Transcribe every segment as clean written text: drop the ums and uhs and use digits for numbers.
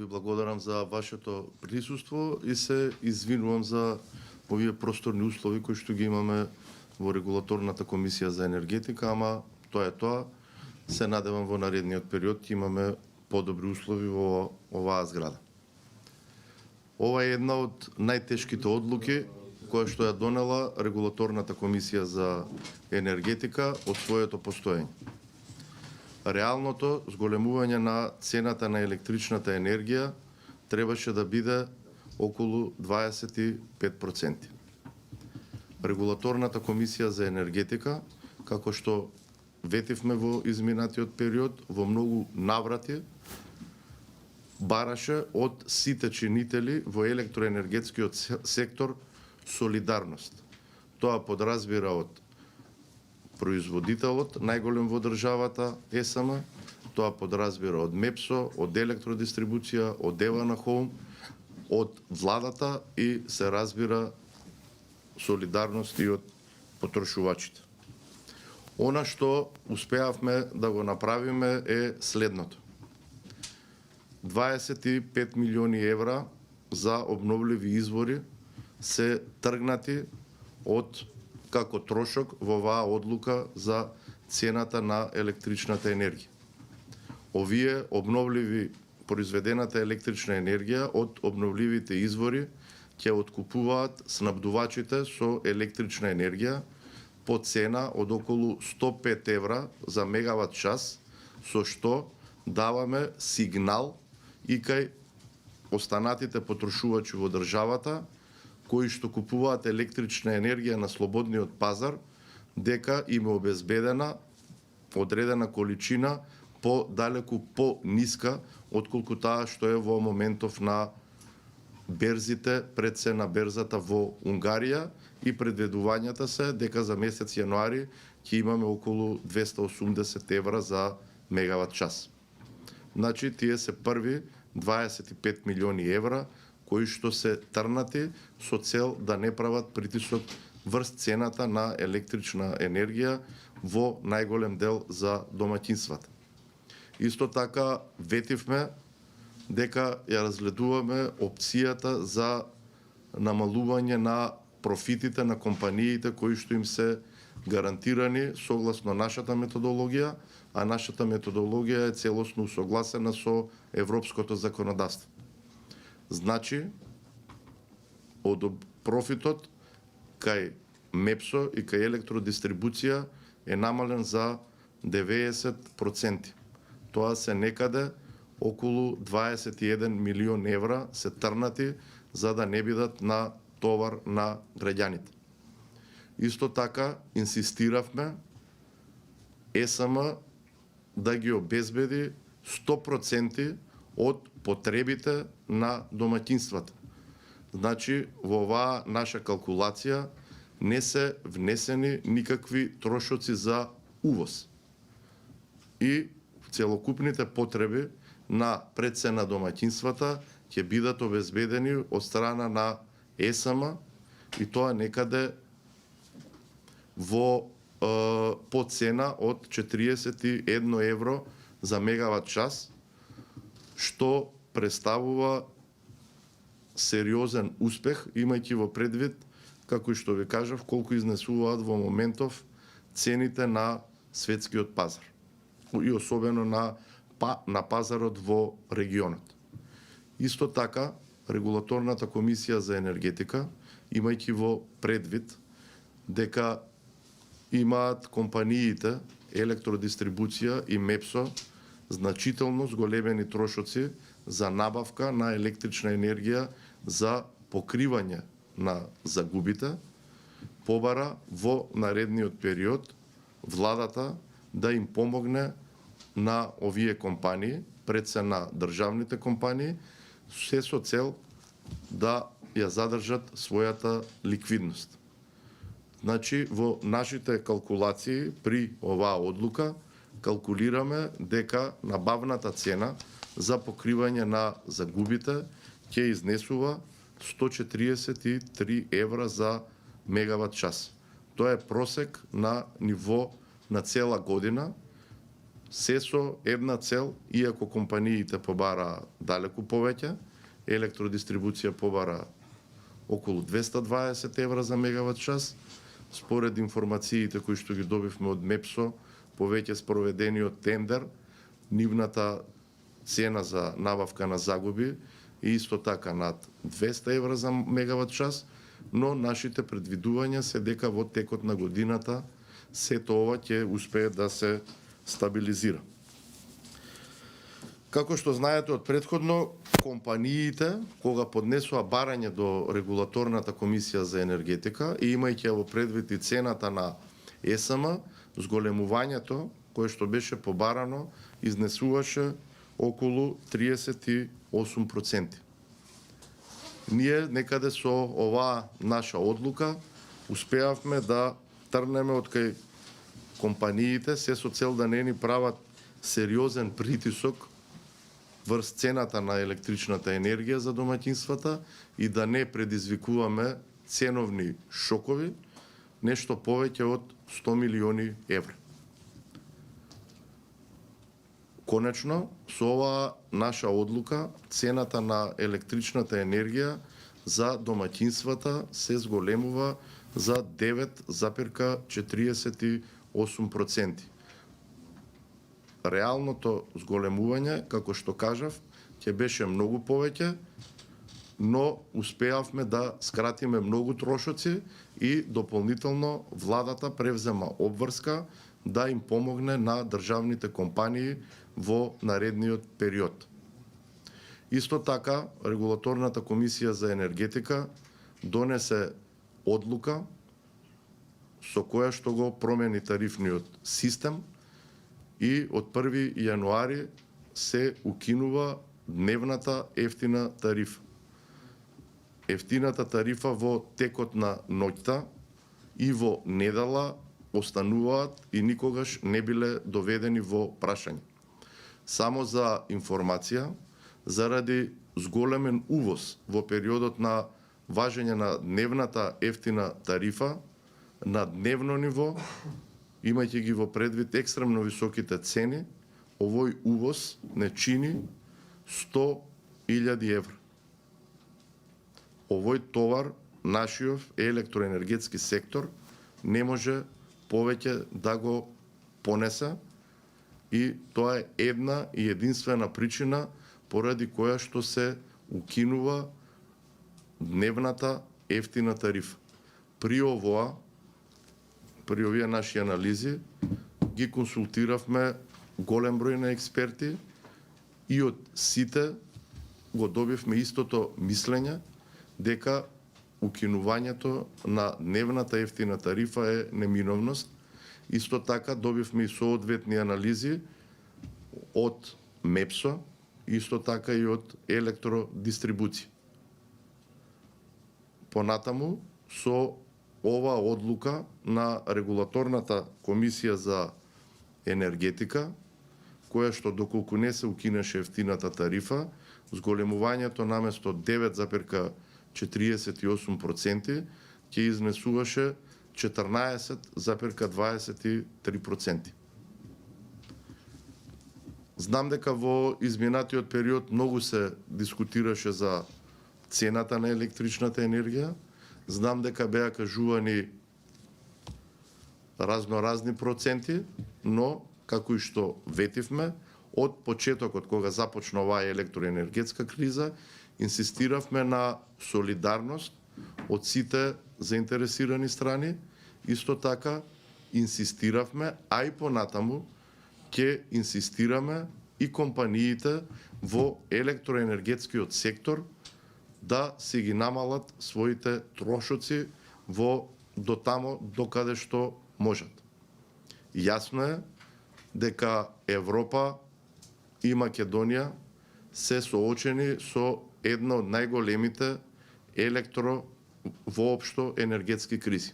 Ви благодарам за вашето присуство и се извинувам за овие просторни услови кои што ги имаме во регулаторната комисија за енергетика, ама тоа е тоа. Се надевам во наредниот период ќе имаме подобри услови во оваа зграда. Ова е една од најтешките одлуки која што ја донела регулаторната комисија за енергетика од своето постоење. Реалното зголемување на цената на електричната енергија требаше да биде околу 25%. Регулаторната комисија за енергетика, како што ветивме во изминатиот период, во многу наврати бараше од сите чинители во електроенергетскиот сектор солидарност. Тоа подразбира од производителот, најголем во државата, ЕСМ, тоа подразбира од МЕПСО, од електродистрибуција, од Евана Хоум, од владата и се разбира солидарност и од потрошувачите. Она што успеавме да го направиме е следното. 25 милиони евра за обновливи извори се тргнати од како трошок во оваа одлука за цената на електричната енергија. Овие обновливи произведената електрична енергија од обновливите извори ќе откупуваат снабдувачите со електрична енергија по цена од околу 105 евра за мегават час, со што даваме сигнал и кај останатите потрошувачи во државата кои што купуваат електрична енергија на слободниот пазар, дека им е обезбедена одредена количина далеку по-ниска отколку таа што е во моментов на берзите, пред се на берзата во Унгарија, и предвидувањата се дека за месец јануари ќе имаме околу 280 евра за мегават час. Значи, тие се први 25 милиони евра кои што се трнати со цел да не прават притисок врз цената на електрична енергија во најголем дел за домаќинствата. Исто така ветивме дека ја разгледуваме опцијата за намалување на профитите на компаниите кои што им се гарантирани согласно нашата методологија, а нашата методологија е целосно усогласена со европското законодавство. Значи, од профитот кај МЕПСО и кај електродистрибуција е намален за 90%. Тоа се некаде околу 21 милион евра се трнати за да не бидат на товар на граѓаните. Исто така инсистиравме ЕСМ да ги обезбеди 100% од потребите на домаќинствата. Значи, во оваа наша калкулација не се внесени никакви трошоци за увоз. И целокупните потреби на предсе на домаќинствата ќе бидат обезбедени од страна на ЕСМ, и тоа некаде во по цена од 41 евро за мегават час, што представува сериозен успех, имајќи во предвид, како и што ви кажав, колку изнесуваат во моментов цените на светскиот пазар и особено на пазарот во регионот. Исто така, регулаторната комисија за енергетика, имајќи во предвид дека имаат компаниите електродистрибуција и МЕПСО значително зголемени трошоци за набавка на електрична енергија за покривање на загубите, побара во наредниот период владата да им помогне на овие компании, пред се на државните компании, се со цел да ја задржат својата ликвидност. Значи, во нашите калкулации при оваа одлука калкулираме дека набавната цена за покривање на загубите ќе изнесува 143 евра за мегават час. Тоа е просек на ниво на цела година, се со една цел, иако компаниите побара далеку повеќе, електродистрибуција побара околу 220 евра за мегават час, според информациите кои што ги добивме од МЕПСО, повеќе спроведениот тендер, нивната цена за набавка на загуби е исто така над 200 евра за мегават час, но нашите предвидувања се дека во текот на годината сето ова ќе успее да се стабилизира. Како што знаете од предходно, компаниите, кога поднесува барање до Регулаторната комисија за енергетика и имајќи во предвид и цената на ЕСМ, зголемувањето кое што беше побарано изнесуваше околу 38%. Ние некаде со оваа наша одлука успеавме да трнеме од кај компаниите се со цел да не ни прават сериозен притисок врз цената на електричната енергија за домаќинствата и да не предизвикуваме ценовни шокови, нешто повеќе од 100 милиони евра. Конечно, со оваа наша одлука, цената на електричната енергија за домаќинствата се зголемува за 9,48%. Реалното зголемување, како што кажав, ќе беше многу повеќе, но успеавме да скратиме многу трошоци и дополнително владата превзема обврска да им помогне на државните компании во наредниот период. Исто така, Регулаторната комисија за енергетика донесе одлука со која што го промени тарифниот систем и од 1 јануари се укинува дневната ефтина тарифа. Ефтината тарифа во текот на ноќта и во недела остануваат и никогаш не биле доведени во прашање. Само за информација, заради зголемен увоз во периодот на важење на дневната ефтина тарифа, на дневно ниво, имајќи ги во предвид екстремно високите цени, овој увоз не чини 100.000 евра. Овој товар нашиот електроенергетски сектор не може повеќе да го понесе и тоа е една и единствена причина поради која што се укинува дневната ефтина тарифа. При овие наши анализи ги консултиравме голем број на експерти и од сите го добивме истото мислење дека укинувањето на дневната ефтина тарифа е неминовност. Исто така добивме и соодветни анализи од МЕПСО, исто така и од електродистрибуција. Понатаму, со ова одлука на Регулаторната комисија за енергетика, која што доколку не се укинеше ефтината тарифа, зголемувањето наместо 9,48% ќе изнесуваше 14,23%. Знам дека во изминатиот период многу се дискутираше за цената на електричната енергија. Знам дека беа кажувани разноразни проценти, но како и што ветивме, од почетокот кога започна оваа електроенергетска криза, инсистиравме на солидарност од сите заинтересирани страни. Исто така инсистиравме, а и понатаму ќе инсистираме и компаниите во електроенергетскиот сектор да си ги намалат своите трошоци во дотамо докаде што можат. Јасно е дека Европа и Македонија се соочени со една од најголемите воопшто енергетски кризи.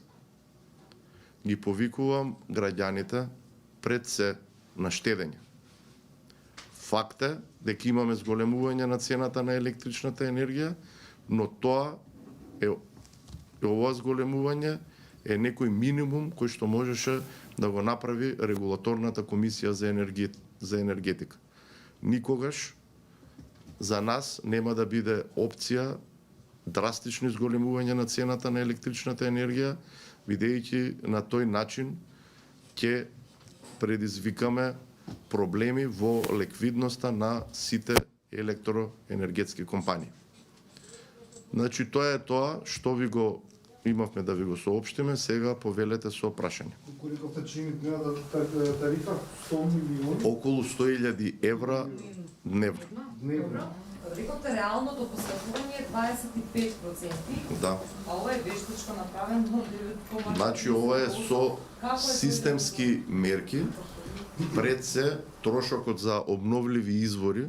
Ги повикувам граѓаните пред се на штедење. Факт е дека имаме зголемување на цената на електричната енергија, но тоа е ова зголемување е некој минимум кој што можеше да го направи Регулаторната комисија за енергетика. за енергетика. Никогаш за нас нема да биде опција драстично изголемување на цената на електричната енергија, бидејќи на тој начин ќе предизвикаме проблеми во ликвидноста на сите електроенергетски компании. Значи, тоа е тоа што ви го имавме да ви го соопштиме, сега повелете со прашање. Колико сте чини тарифа? 100 милиони? Околу 100.000 евра дневно. Дневно. Рековте реалното посветување е 25%, Да. а ова е вештичко направено 9,4%. Значи, ова е со Како е тоа системски мерки, пред се трошокот за обновливи извори,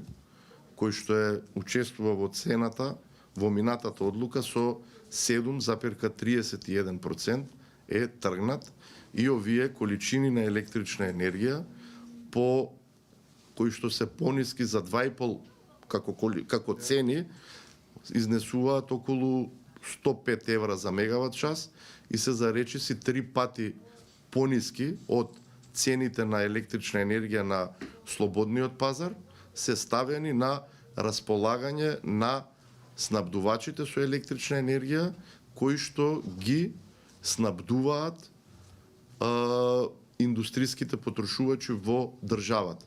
кој што е учествува во цената во минатата одлука со 7,31% е тргнат и овие количини на електрична енергија по кои што се пониски за 2,5 како цени изнесуваат околу 105 евра за мегават час и се за речиси 3 пати пониски од цените на електрична енергија на слободниот пазар, се ставени на располагање на снабдувачите со електрична енергија кои што ги снабдуваат индустријските потрошувачи во државата.